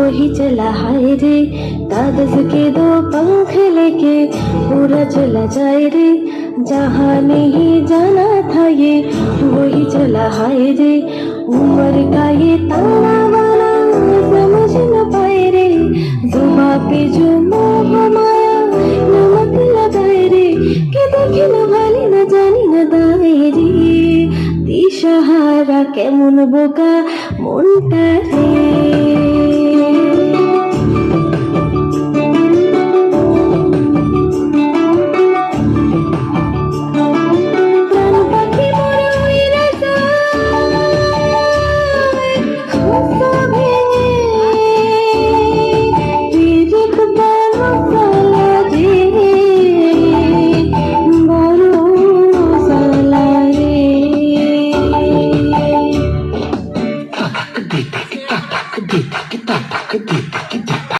वही चला हाय रे, कागज के दो पंख लेके पूरा चला जाए रे, जहाँ नहीं जाना था ये वही चला हाय रे। उम्र का ये ताना वाला समझ न पाए रे, जुबां पे जो मोह माया नमक लगाए रे, के देखे न ভালি না জানি না দায় রে, দিশাহারা কেমন বোকা মনটা রে।